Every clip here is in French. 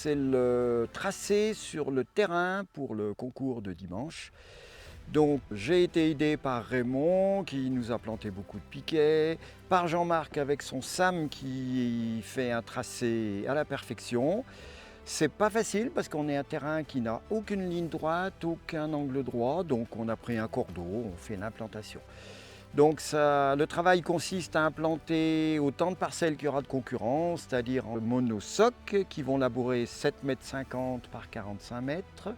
C'est le tracé sur le terrain pour le concours de dimanche. Donc j'ai été aidé par Raymond qui nous a planté beaucoup de piquets, par Jean-Marc avec son SAM qui fait un tracé à la perfection. C'est pas facile parce qu'on est un terrain qui n'a aucune ligne droite, aucun angle droit, donc on a pris un cordeau, on fait l'implantation. Donc le travail consiste à implanter autant de parcelles qu'il y aura de concurrence, c'est-à-dire en monosoc qui vont labourer 7,50 m par 45 mètres,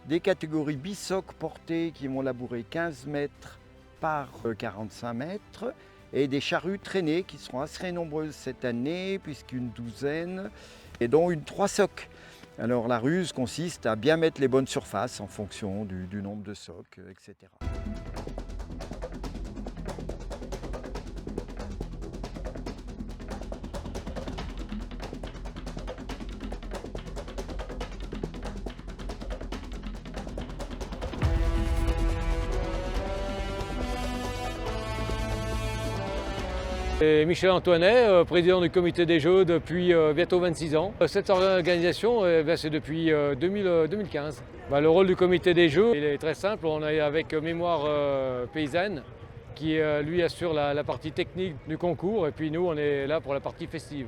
des catégories bisoc portées qui vont labourer 15 mètres par 45 mètres, et des charrues traînées qui seront assez nombreuses cette année, puisqu'une douzaine, et dont une 3 socs. Alors la ruse consiste à bien mettre les bonnes surfaces en fonction du nombre de socs, etc. Et Michel Antoinet, président du comité des Jeux depuis bientôt 26 ans. Cette organisation, c'est depuis 2015. Le rôle du comité des Jeux il est très simple. On est avec Mémoire Paysanne qui lui assure la partie technique du concours, et puis nous on est là pour la partie festive.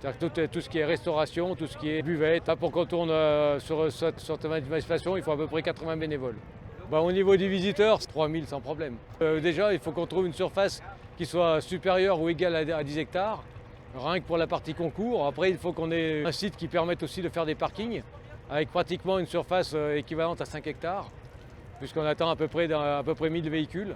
C'est-à-dire que tout ce qui est restauration, tout ce qui est buvette. Là, pour qu'on tourne sur cette manifestation, il faut à peu près 80 bénévoles. Au niveau des visiteurs, 3000 sans problème. Déjà, il faut qu'on trouve une surface qui soit supérieure ou égale à 10 hectares, rien que pour la partie concours. Après, il faut qu'on ait un site qui permette aussi de faire des parkings, avec pratiquement une surface équivalente à 5 hectares, puisqu'on attend à peu près 1000 véhicules.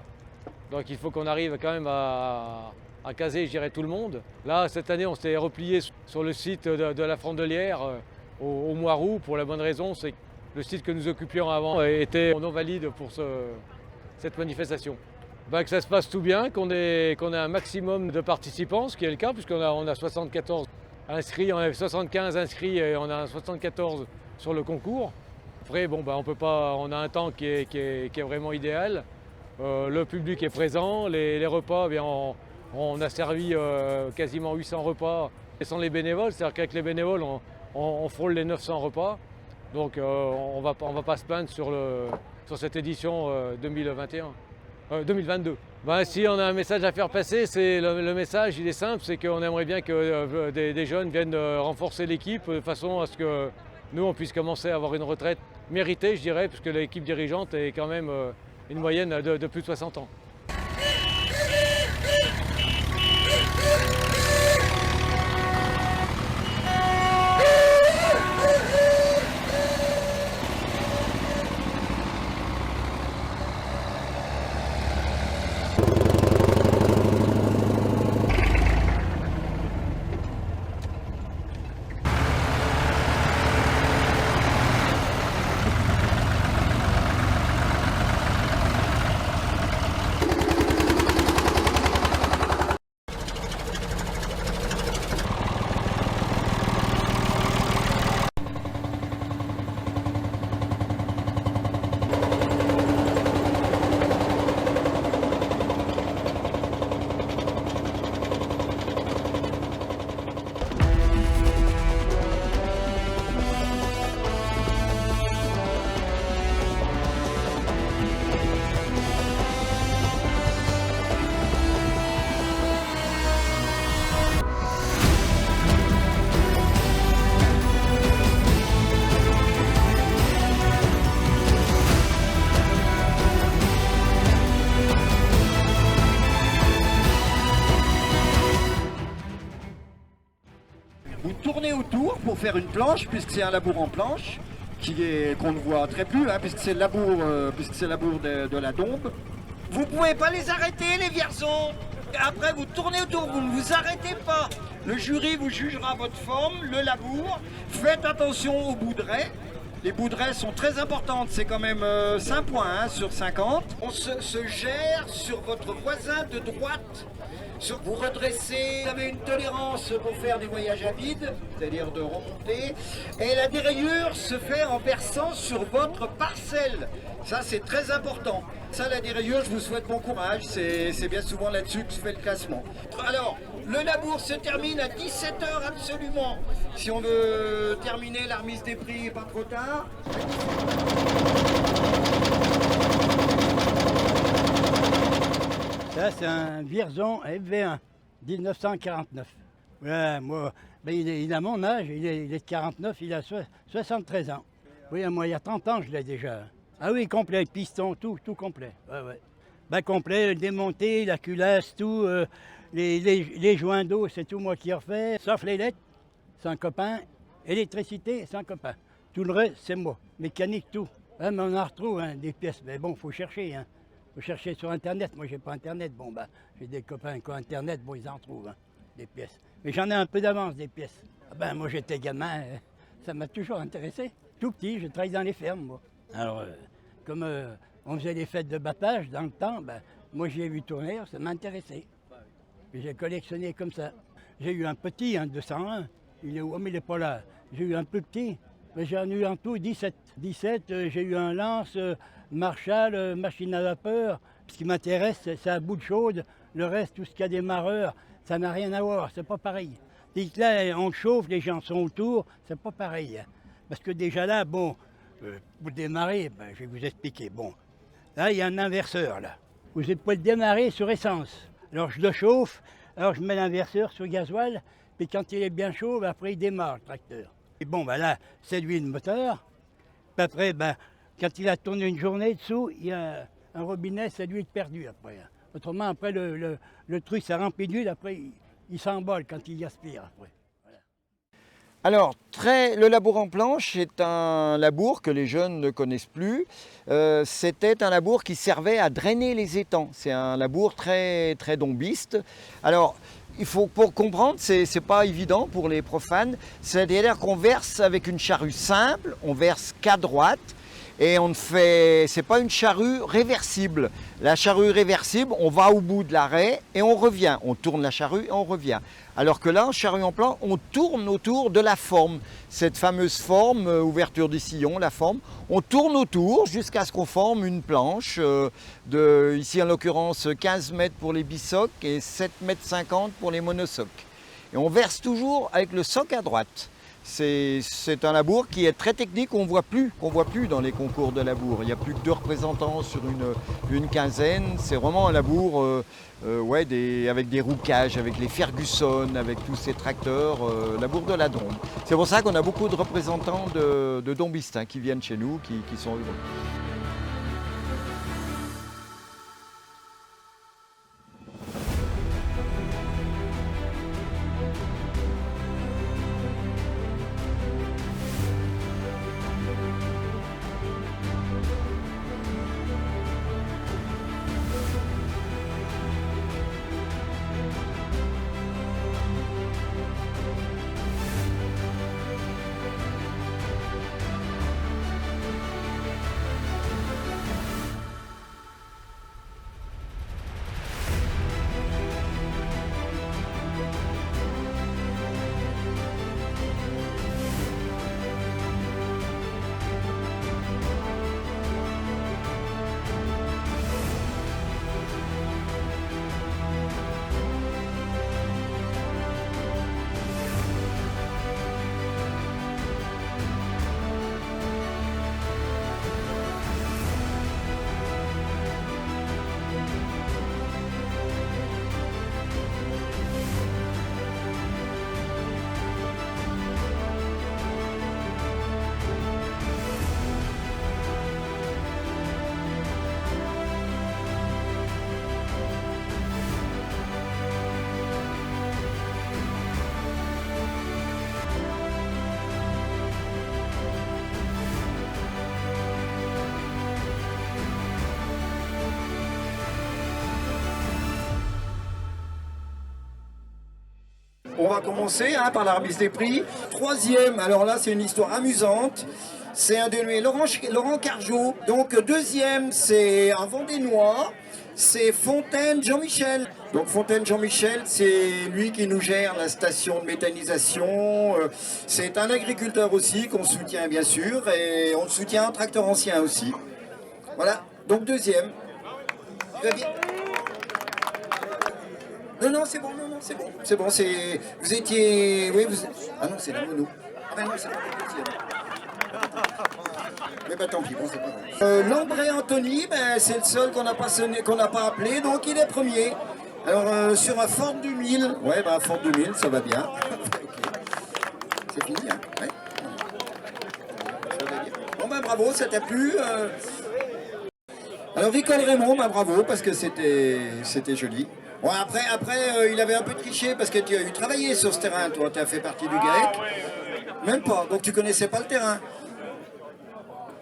Donc il faut qu'on arrive quand même à caser, je dirais, tout le monde. Là, cette année, on s'est replié sur le site de la Frandelière au mois d'août, pour la bonne raison, c'est que le site que nous occupions avant était non valide pour cette manifestation. Que ça se passe tout bien, qu'on ait un maximum de participants, ce qui est le cas, puisqu'on a 74 inscrits, on avait 75 inscrits et on a 74 sur le concours. Après, on peut pas, on a un temps qui est vraiment idéal. Le public est présent, les repas, on a servi quasiment 800 repas et sans les bénévoles, c'est-à-dire qu'avec les bénévoles, on frôle les 900 repas. Donc on va pas se plaindre sur cette édition 2022. Si on a un message à faire passer, le message il est simple, c'est qu'on aimerait bien que des jeunes viennent renforcer l'équipe de façon à ce que nous on puisse commencer à avoir une retraite méritée, je dirais, puisque l'équipe dirigeante est quand même une moyenne de plus de 60 ans. Vous tournez autour pour faire une planche, puisque c'est un labour en planche, qu'on ne voit très plus, puisque c'est le labour, de la dombe. Vous ne pouvez pas les arrêter, les vierzons. Après, vous tournez autour, vous ne vous arrêtez pas. Le jury vous jugera votre forme, le labour. Faites attention aux boudrets. Les boudrets sont très importantes, c'est quand même 5 points sur 50. On se gère sur votre voisin de droite, Vous redressez, vous avez une tolérance pour faire des voyages à vide, c'est-à-dire de remonter. Et la dérayure se fait en versant sur votre parcelle. Ça, c'est très important. Ça, la dérayure, je vous souhaite bon courage. C'est bien souvent là-dessus que se fait le classement. Alors, le labour se termine à 17 h absolument. Si on veut terminer la remise des prix, pas trop tard. Ça, c'est un Vierzon FV1, 1949. Ouais, moi, ben, il a mon âge, il est de 49, il a 73 ans. Oui, moi, il y a 30 ans, je l'ai déjà. Ah oui, complet, piston, tout complet. Ouais, ouais. Ben, complet, démonté, la culasse, tout, les joints d'eau, c'est tout moi qui refais. Sauf les lettres, c'est un copain. Électricité, c'est un copain. Tout le reste, c'est moi. Mécanique, tout. Ouais, mais on en retrouve hein, des pièces, mais bon, il faut chercher. Hein. Faut chercher sur Internet. Moi, j'ai pas Internet. Bon, bah, j'ai des copains qui ont Internet. Bon, ils en trouvent, hein, des pièces. Mais j'en ai un peu d'avance, des pièces. Ah ben, moi, j'étais gamin. Ça m'a toujours intéressé. Tout petit, je travaillais dans les fermes, moi. Alors, comme on faisait les fêtes de battage dans le temps, ben, moi, j'ai vu tourner, ça m'intéressait. Puis j'ai collectionné comme ça. J'ai eu un petit, un 201. Il est où? Oh, mais il n'est pas là. J'ai eu un plus petit. Mais j'en ai eu en tout 17. 17, j'ai eu un Lance, Marshall, machine à vapeur. Ce qui m'intéresse, c'est à bout de chaude. Le reste, tout ce qu'il y a des mareurs, ça n'a rien à voir, c'est pas pareil. Et là, on chauffe, les gens sont autour, c'est pas pareil. Parce que déjà là, bon, pour démarrer, ben, je vais vous expliquer. Bon, là, il y a un inverseur, là. Vous pouvez le démarrer sur essence. Alors, je le chauffe, alors je mets l'inverseur sur gasoil, puis quand il est bien chaud, ben, après, il démarre, le tracteur. Et bon, ben là, c'est lui le moteur. Puis après, ben, quand il a tourné une journée dessous, il y a un robinet, c'est l'huile perdue après. Autrement, après, le truc, ça remplit d'huile, après, il s'emballe quand il aspire après. Voilà. Alors, le labour en planche est un labour que les jeunes ne connaissent plus. C'était un labour qui servait à drainer les étangs. C'est un labour très, très dombiste. Alors, pour comprendre, c'est pas évident pour les profanes. C'est-à-dire qu'on verse avec une charrue simple, on verse qu'à droite. Et c'est pas une charrue réversible. La charrue réversible, on va au bout de l'arrêt et on revient. On tourne la charrue et on revient. Alors que là, en charrue en plan, on tourne autour de la forme. Cette fameuse forme, ouverture des sillons, la forme, on tourne autour jusqu'à ce qu'on forme une planche ici en l'occurrence 15 mètres pour les bisocs et 7,50 m pour les monosocs. Et on verse toujours avec le soc à droite. C'est un labour qui est très technique, qu'on voit plus dans les concours de labour. Il n'y a plus que 2 représentants sur une quinzaine. C'est vraiment un labour avec des roucages, avec les Ferguson, avec tous ces tracteurs, labour de la Dombe. C'est pour ça qu'on a beaucoup de représentants de dombistes qui viennent chez nous, qui sont heureux. On va commencer par la remise des prix. Troisième, alors là c'est une histoire amusante. C'est un dénommé Laurent Carjot. Donc deuxième, c'est un Vendénois. c'est Fontaine Jean-Michel. Donc Fontaine Jean-Michel, c'est lui qui nous gère la station de méthanisation. C'est un agriculteur aussi qu'on soutient bien sûr, et on le soutient un tracteur ancien aussi. Voilà, donc deuxième. Très bien. Non, c'est bon, c'est bon, c'est... Vous étiez... Oui, vous... Ah non, c'est la mono. Ah ben non, c'est pas le deuxième. Mais bah tant pis, bon, c'est pas grave. Lambré Anthony, ben, c'est le seul qu'on n'a pas sonné, qu'on n'a pas appelé, donc il est premier. Alors sur un Ford 2000, ouais, bah Ford 2000, ça va bien. Okay. C'est fini, hein, ouais. Bon ben bravo, ça t'a plu. Alors Vicole Raymond, bah bravo, parce que c'était joli. Bon, après il avait un peu triché, parce que tu as eu travaillé sur ce terrain, toi, tu as fait partie du GAEC. Même pas, donc tu connaissais pas le terrain.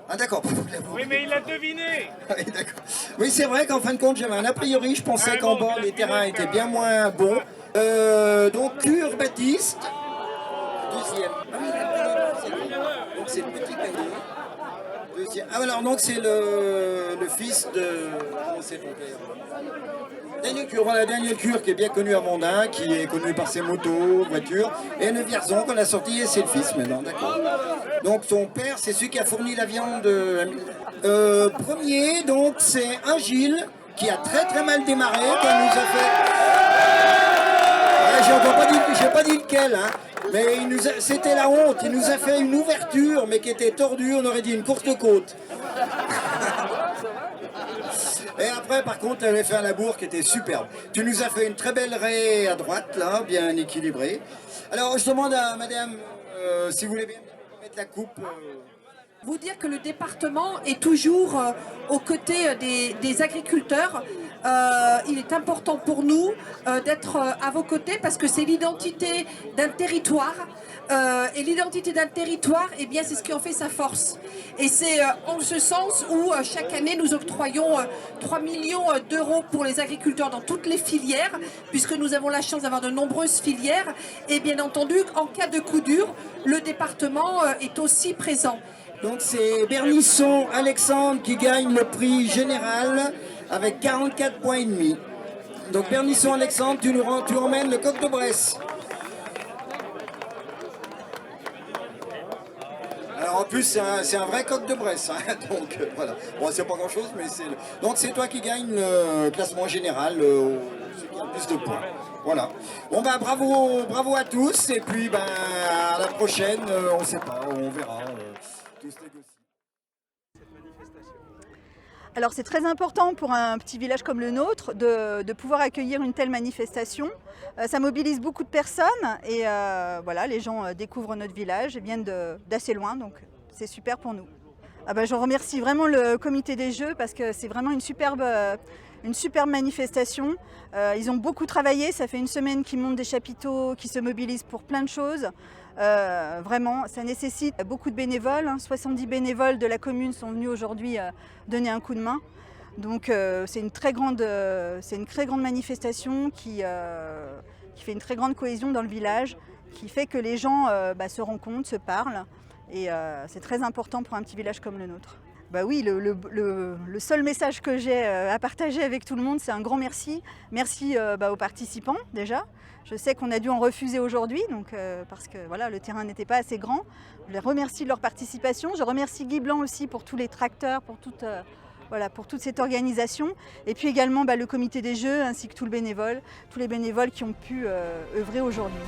Ah d'accord. Oui, mais il a deviné. Oui, d'accord. Oui, c'est vrai qu'en fin de compte, j'avais un a priori, je pensais qu'en bas, les terrains étaient bien moins bons. Donc, Cure Baptiste, deuxième. Ah oui, donc c'est le petit cahier. Deuxième. Ah alors, donc c'est le fils de... Comment c'est ton père? Daniel Cure, voilà, Daniel Cure qui est bien connu à Mondin, qui est connu par ses motos, voitures, et le Vierzon qu'on a sorti, et c'est le fils maintenant, d'accord. Donc son père, c'est celui qui a fourni la viande. Premier, donc c'est un Gilles qui a très mal démarré, qui nous a fait... J'ai pas dit lequel, hein, mais c'était la honte, il nous a fait une ouverture, mais qui était tordue, on aurait dit une courte côte. Et après, par contre, tu avais fait un labour qui était superbe. Tu nous as fait une très belle raie à droite, là, bien équilibrée. Alors, je demande à madame, si vous voulez bien mettre la coupe... Vous dire que le département est toujours aux côtés des agriculteurs. Il est important pour nous d'être à vos côtés parce que c'est l'identité d'un territoire. Et l'identité d'un territoire, eh bien, c'est ce qui en fait sa force. Et c'est en ce sens où chaque année nous octroyons 3 millions d'euros pour les agriculteurs dans toutes les filières, puisque nous avons la chance d'avoir de nombreuses filières. Et bien entendu, en cas de coup dur, le département est aussi présent. Donc c'est Bernisson Alexandre qui gagne le prix général avec 44 points et demi. Donc Bernisson Alexandre, tu emmènes le coq de Bresse. Alors en plus c'est un vrai coq de Bresse, hein, donc voilà. Bon c'est pas grand chose mais c'est... Donc c'est toi qui gagne le classement général, celui qui a le plus de points. Voilà. Bon ben bravo à tous et puis ben à la prochaine, on sait pas, on verra. Alors c'est très important pour un petit village comme le nôtre de pouvoir accueillir une telle manifestation. Ça mobilise beaucoup de personnes et voilà, les gens découvrent notre village et viennent d'assez loin, donc c'est super pour nous. Ah ben, je remercie vraiment le comité des Jeux parce que c'est vraiment une superbe manifestation. Ils ont beaucoup travaillé, ça fait une semaine qu'ils montent des chapiteaux, qu'ils se mobilisent pour plein de choses. Vraiment, ça nécessite beaucoup de bénévoles. 70 bénévoles de la commune sont venus aujourd'hui donner un coup de main. Donc c'est une très grande manifestation qui fait une très grande cohésion dans le village, qui fait que les gens se rencontrent, se parlent. Et c'est très important pour un petit village comme le nôtre. Bah oui, le seul message que j'ai à partager avec tout le monde, c'est un grand merci. Merci aux participants déjà. Je sais qu'on a dû en refuser aujourd'hui, parce que voilà, le terrain n'était pas assez grand. Je les remercie de leur participation. Je remercie Guy Blanc aussi pour tous les tracteurs, pour toute cette organisation. Et puis également le comité des Jeux ainsi que tous les bénévoles qui ont pu œuvrer aujourd'hui.